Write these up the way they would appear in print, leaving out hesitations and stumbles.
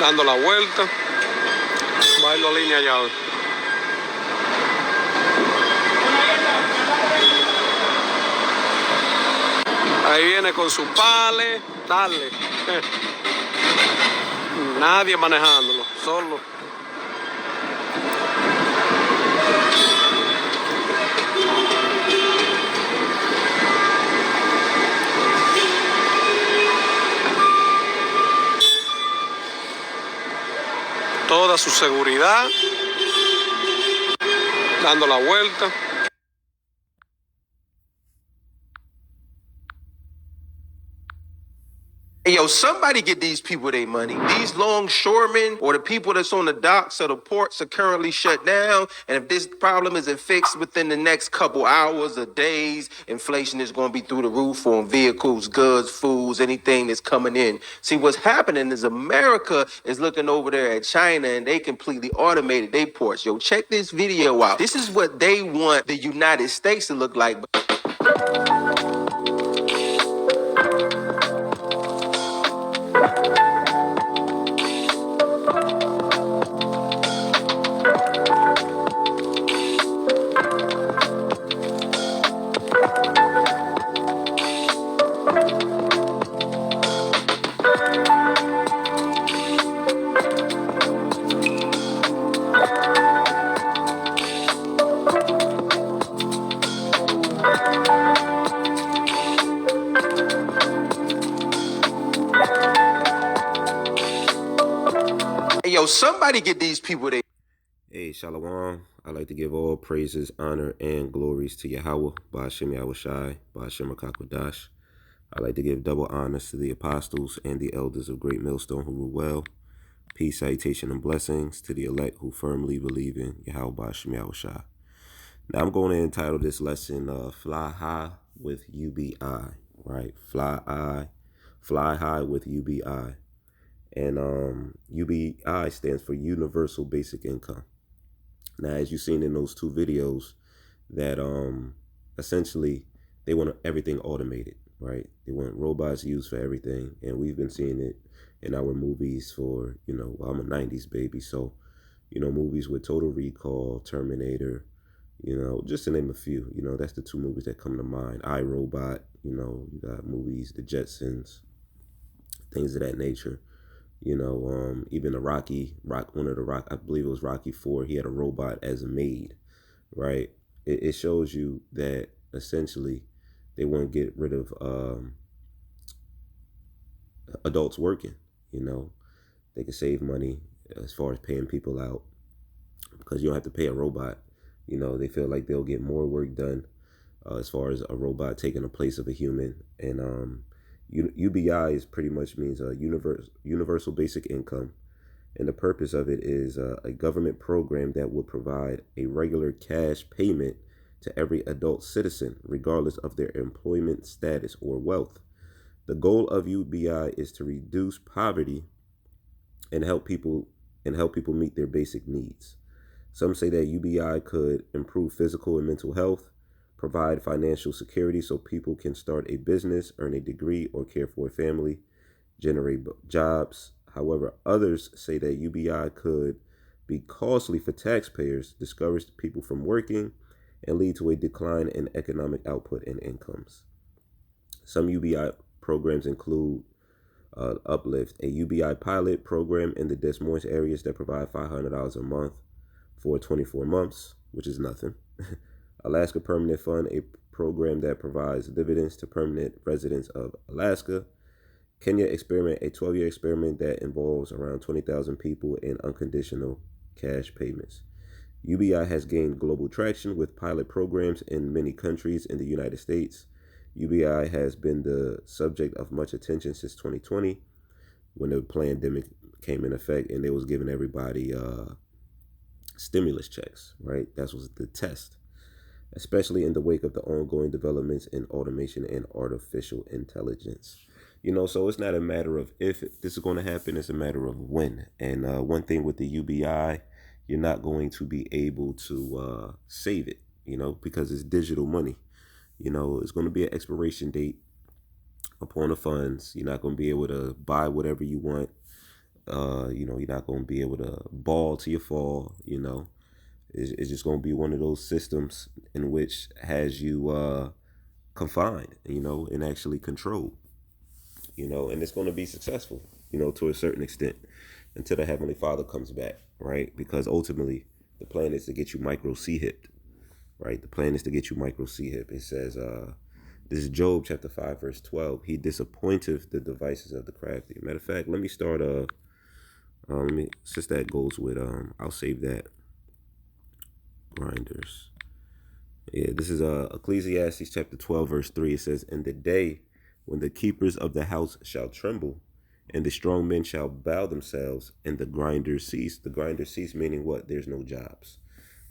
dando la vuelta, bailo línea llave. Ahí viene con su pale, dale. Nadie manejándolo, solo. Toda su seguridad, dando la vuelta. Hey, yo, somebody get these people their money. These longshoremen or the people that's on the docks or the ports are currently shut down. And if this problem isn't fixed within the next couple hours or days, inflation is going to be through the roof on vehicles, goods, foods, anything that's coming in. See, what's happening is America is looking over there at China and they completely automated their ports. Yo, check this video out. This is what they want the United States to look like. Hey, yo, somebody get these people their... Hey, Shalom. I'd like to give all praises, honor, and glories to Yahweh, Ba'ashem Yahushai, Ba'ashem Rakakwadash. I'd like to give double honors to the apostles and the elders of Great Millstone who rule well. Peace, salutation, and blessings to the elect who firmly believe in Yahweh, Ba'ashem Yahushai. Now, I'm going to entitle this lesson, Fly High with UBI, right? Fly high with UBI. And UBI stands for Universal Basic Income. Now, as you've seen in those two videos, that essentially they want everything automated, right? They want robots used for everything, and we've been seeing it in our movies for, I'm a 90s baby, so, movies with Total Recall, Terminator, just to name a few. That's the two movies that come to mind. I, Robot, you got movies, The Jetsons, things of that nature. Even I believe it was Rocky 4, he had a robot as a maid, right? It shows you that essentially they want to get rid of adults working. They can save money as far as paying people out because you don't have to pay a robot. They feel like they'll get more work done as far as a robot taking the place of a human. And UBI is pretty much means universal basic income, and the purpose of it is a government program that would provide a regular cash payment to every adult citizen, regardless of their employment status or wealth. The goal of UBI is to reduce poverty and help people meet their basic needs. Some say that UBI could improve physical and mental health, provide financial security so people can start a business, earn a degree, or care for a family, generate jobs. However, others say that UBI could be costly for taxpayers, discourage people from working, and lead to a decline in economic output and incomes. Some UBI programs include Uplift, a UBI pilot program in the Des Moines areas that provide $500 a month for 24 months, which is nothing. Alaska Permanent Fund, a program that provides dividends to permanent residents of Alaska. Kenya Experiment, a 12-year experiment that involves around 20,000 people in unconditional cash payments. UBI has gained global traction with pilot programs in many countries in the United States. UBI has been the subject of much attention since 2020 when the pandemic came in effect and they was giving everybody stimulus checks, right? That was the test, especially in the wake of the ongoing developments in automation and artificial intelligence. So it's not a matter of if this is going to happen, it's a matter of when. And one thing with the UBI, you're not going to be able to save it, because it's digital money. It's going to be an expiration date upon the funds. You're not going to be able to buy whatever you want You're not going to be able to ball to your fall. It's just going to be one of those systems in which has you confined, and actually controlled, and it's going to be successful, to a certain extent until the Heavenly Father comes back, right? Because ultimately the plan is to get you micro C-hipped, right? The plan is to get you micro C-hip. It says, this is Job chapter 5, verse 12. He disappointeth the devices of the crafty. Matter of fact, let me start, since that goes with, I'll save that. Grinders. Yeah, this is Ecclesiastes chapter 12, verse 3. It says, in the day when the keepers of the house shall tremble, and the strong men shall bow themselves, and the grinders cease. The grinders cease meaning what? There's no jobs,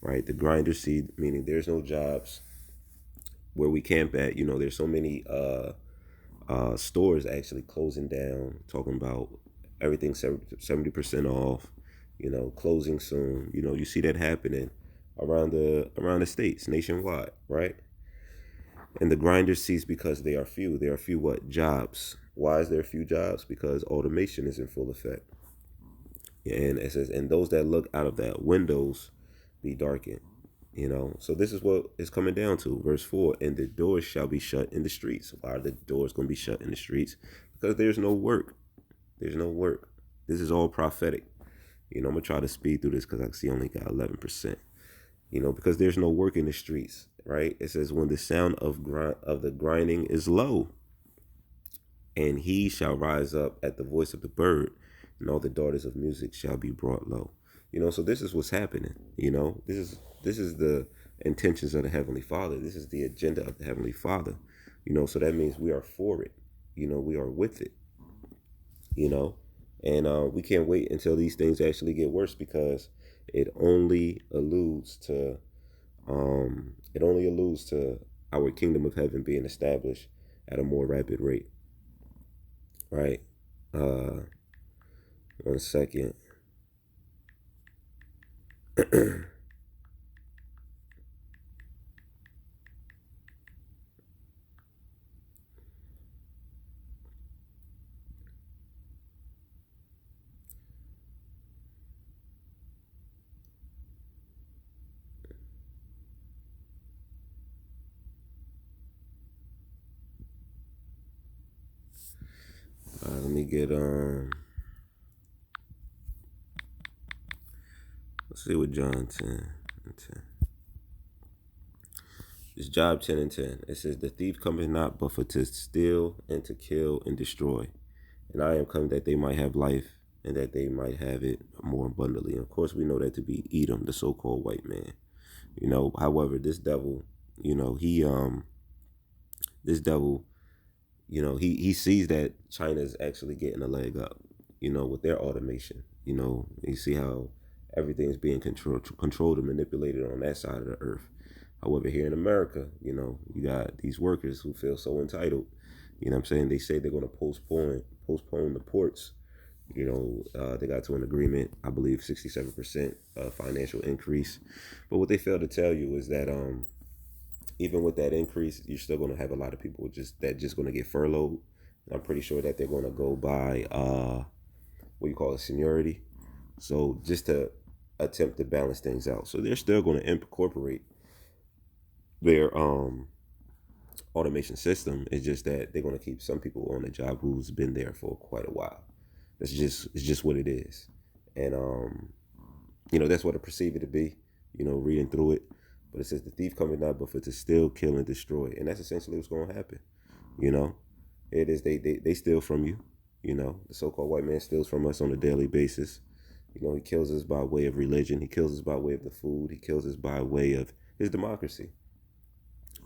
right? The grinders cease meaning there's no jobs where we camp at. There's so many stores actually closing down, talking about everything 70% off, closing soon. You see that happening around the states, nationwide, right? And the grinders cease because they are few. There are few what? Jobs. Why is there few jobs? Because automation is in full effect. And it says, and those that look out of that windows be darkened. So this is what it's coming down to. Verse 4, and the doors shall be shut in the streets. Why are the doors going to be shut in the streets? Because there's no work. There's no work. This is all prophetic. I'm going to try to speed through this because I see only got 11%. Because there's no work in the streets, right? It says, when the sound of the grinding is low, and he shall rise up at the voice of the bird, and all the daughters of music shall be brought low. So this is what's happening. This is the intentions of the Heavenly Father. This is the agenda of the Heavenly Father. So that means we are for it. We are with it. And we can't wait until these things actually get worse, because it only alludes to our kingdom of heaven being established at a more rapid rate. Right? 1 second. Let me get let's see what John 10 and 10. It's Job 10 and 10. It says, the thief cometh not but for to steal and to kill and destroy. And I am come that they might have life, and that they might have it more abundantly. And of course, we know that to be Edom, the so-called white man. However, this devil, he sees that China's actually getting a leg up, with their automation. You see how everything's being controlled and manipulated on that side of the earth. However, here in America, you got these workers who feel so entitled. What I'm saying? They say they're going to postpone the ports. They got to an agreement, I believe 67% financial increase. But what they fail to tell you is that even with that increase, you're still going to have a lot of people just going to get furloughed. And I'm pretty sure that they're going to go by what you call it, seniority. So just to attempt to balance things out. So they're still going to incorporate their automation system. It's just that they're going to keep some people on the job who's been there for quite a while. It's just what it is. And that's what I perceive it to be, reading through it. But it says the thief cometh not but for to steal, kill, and destroy. And that's essentially what's going to happen. It is they steal from you. The so-called white man steals from us on a daily basis. He kills us by way of religion. He kills us by way of the food. He kills us by way of his democracy.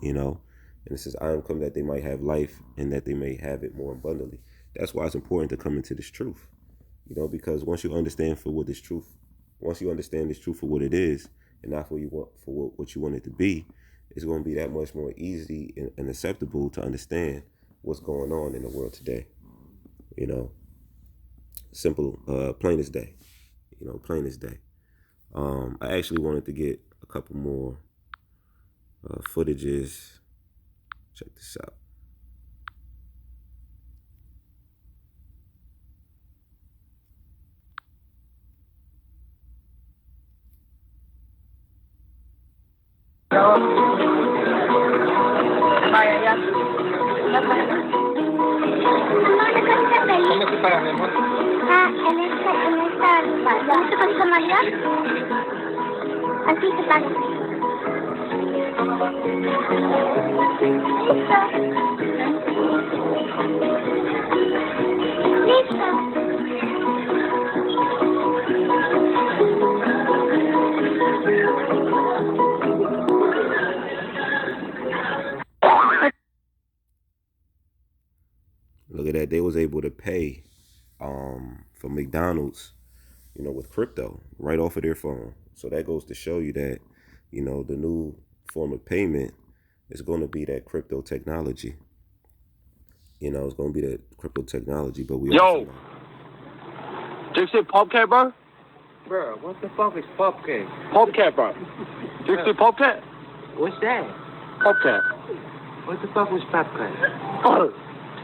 And it says, I am come that they might have life, and that they may have it more abundantly. That's why it's important to come into this truth. Because once you understand this truth for what it is, and not for what you want it to be, it's going to be that much more easy and acceptable to understand what's going on in the world today. Simple, plain as day. Plain as day. I actually wanted to get a couple more footages. Check this out. ¿Cómo se paga, mi amor? ¿Dónde se pasa María? Así se paga. Look at that. They was able to pay for McDonald's, with crypto right off of their phone. So that goes to show you that, the new form of payment is going to be that crypto technology. It's going to be that crypto technology, but we also know. Did you say Popcat, bro? Bro, what the fuck is Popcat? Popcat, bro. Did you say Popcat? What's that? Popcat. What the fuck was Popcat?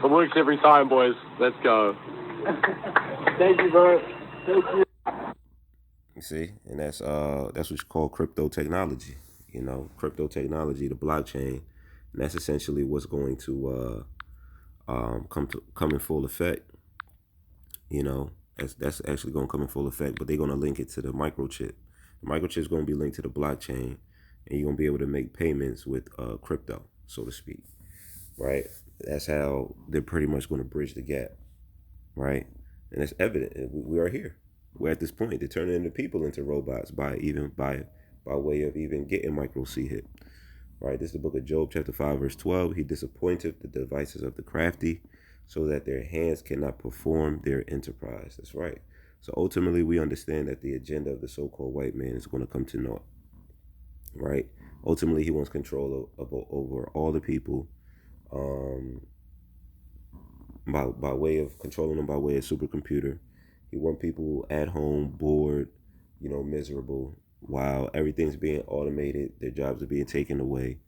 It works every time, boys. Let's go. Thank you, bro. Thank you. You see, and that's what's called crypto technology. Crypto technology, the blockchain, and that's essentially what's going to come in full effect. That's actually going to come in full effect, but they're going to link it to the microchip. The microchip is going to be linked to the blockchain, and you're going to be able to make payments with crypto, so to speak, right? That's how they're pretty much going to bridge the gap, right? And it's evident. We are here. We're at this point. They're turning into people into robots by way of even getting micro C hit, right? This is the book of Job, chapter 5, verse 12. He disappointed the devices of the crafty, so that their hands cannot perform their enterprise. That's right. So ultimately, we understand that the agenda of the so-called white man is going to come to naught, right? Ultimately, he wants control over all the people, by way of controlling them by way of supercomputer. He wants people at home, bored, miserable, while everything's being automated, their jobs are being taken away,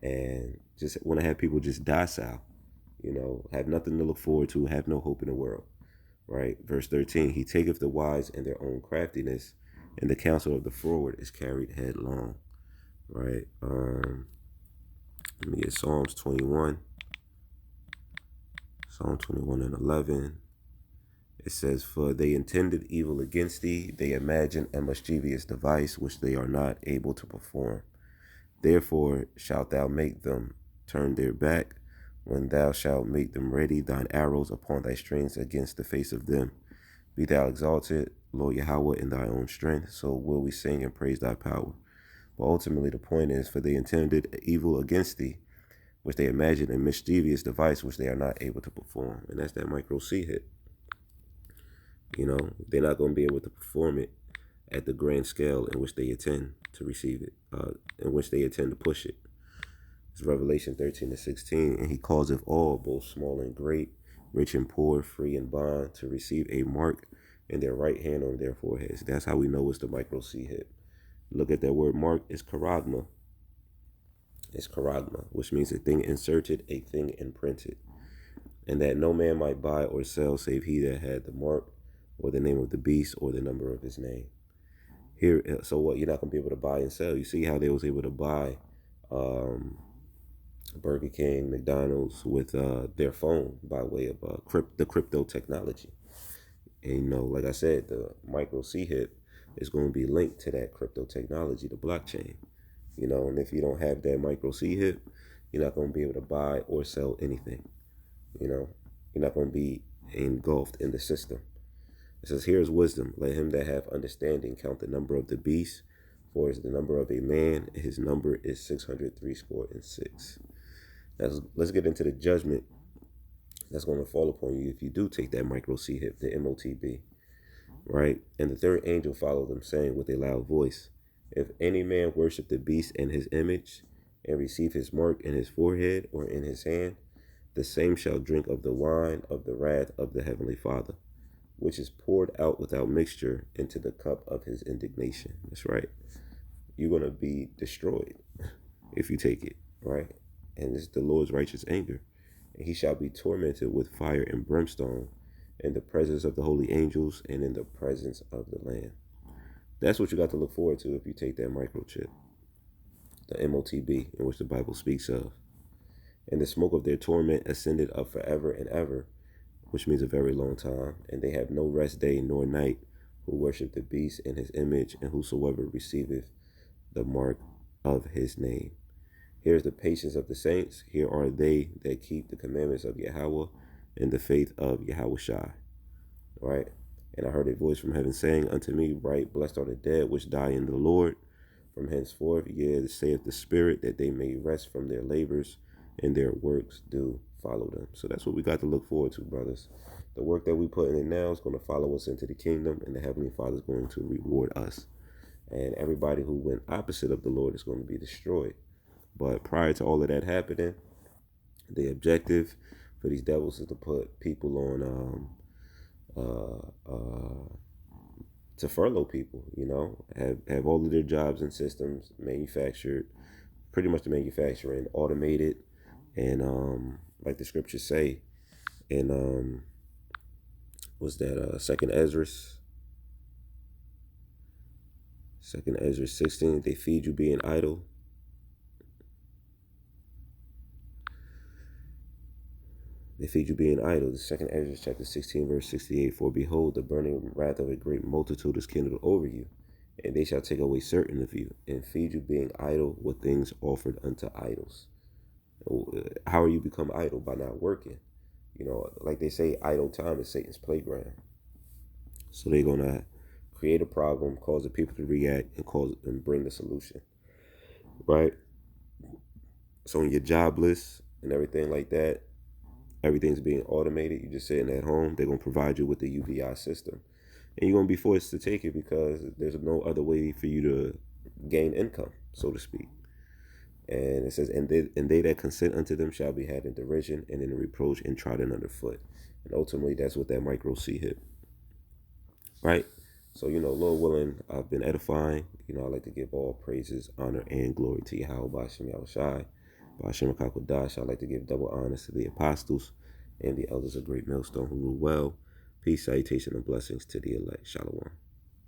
and just want to have people just docile, have nothing to look forward to, have no hope in the world, right? Verse 13, he taketh the wise in their own craftiness, and the counsel of the froward is carried headlong, right? Let me get Psalms 21. Psalm 21 and 11. It says, for they intended evil against thee, they imagined a mischievous device which they are not able to perform. Therefore shalt thou make them turn their back, when thou shalt make them ready thine arrows upon thy strings against the face of them. Be thou exalted, Lord Yahweh, in thy own strength, so will we sing and praise thy power. But ultimately the point is, for they intended evil against thee, which they imagine a mischievous device which they are not able to perform. And that's that micro C hit. They're not going to be able to perform it at the grand scale in which they intend to receive it, in which they intend to push it. It's Revelation 13 and 16, and he causeth all, both small and great, rich and poor, free and bond, to receive a mark in their right hand on their foreheads. That's how we know it's the micro C hit. Look at that word mark. It's charagma. It's charagma, which means a thing inserted, a thing imprinted. And that no man might buy or sell save he that had the mark, or the name of the beast, or the number of his name. Here, so what? You're not going to be able to buy and sell. You see how they was able to buy Burger King, McDonald's with their phone by way of the crypto technology. And like I said, the micro C hit is going to be linked to that crypto technology, the blockchain. And if you don't have that micro C hit, you're not going to be able to buy or sell anything. You're not going to be engulfed in the system. It says, here is wisdom. Let him that have understanding count the number of the beast, for is the number of a man, and his number is 666. Let's get into the judgment that's going to fall upon you if you do take that micro C hit, the MOTB, right? And the third angel followed them, saying with a loud voice, if any man worship the beast and his image, and receive his mark in his forehead or in his hand, the same shall drink of the wine of the wrath of the heavenly Father, which is poured out without mixture into the cup of his indignation. That's right. You're going to be destroyed if you take it, right? And it's the Lord's righteous anger. And he shall be tormented with fire and brimstone in the presence of the holy angels and in the presence of the Lamb. That's what you got to look forward to if you take that microchip, the MOTB, in which the Bible speaks of. And the smoke of their torment ascended up forever and ever, which means a very long time. And they have no rest day nor night, who worship the beast in his image, and whosoever receiveth the mark of his name. Here is the patience of the saints. Here are they that keep the commandments of Yahweh and the faith of Yahushua. Right? And I heard a voice from heaven saying unto me, Right, blessed are the dead which die in the Lord from henceforth, yea, saith the Spirit, that they may rest from their labors, and their works do follow them. So that's what we got to look forward to, brothers. The work that we put in now is going to follow us into the kingdom, and the Heavenly Father is going to reward us. And everybody who went opposite of the Lord is going to be destroyed. But prior to all of that happening, the objective for these devils is to put people on to furlough people, have all of their jobs and systems manufactured, pretty much the manufacturing automated, and like the scriptures say in was that second Ezra 16, they feed you being idle. They feed you being idle. The second Ezra chapter 16 verse 68, for behold, the burning wrath of a great multitude is kindled over you, and they shall take away certain of you, and feed you being idle with things offered unto idols. How are you become idle? By not working. Like they say, idle time is Satan's playground. So they're gonna create a problem, cause the people to react, and bring the solution. Right? So when you're jobless and everything like that, everything's being automated, you're just sitting at home, they're gonna provide you with the UBI system. And you're gonna be forced to take it because there's no other way for you to gain income, so to speak. And it says, and they that consent unto them shall be had in derision and in reproach and trodden underfoot. And ultimately, that's what that micro C hit. Right? So, Lord willing, I've been edifying. I like to give all praises, honor, and glory to Yahweh, Ba'ashem Yahushai, Ba'ashem HaKakodash. I like to give double honors to the apostles and the elders of Great Millstone who rule well. Peace, salutation, and blessings to the elect. Shalom.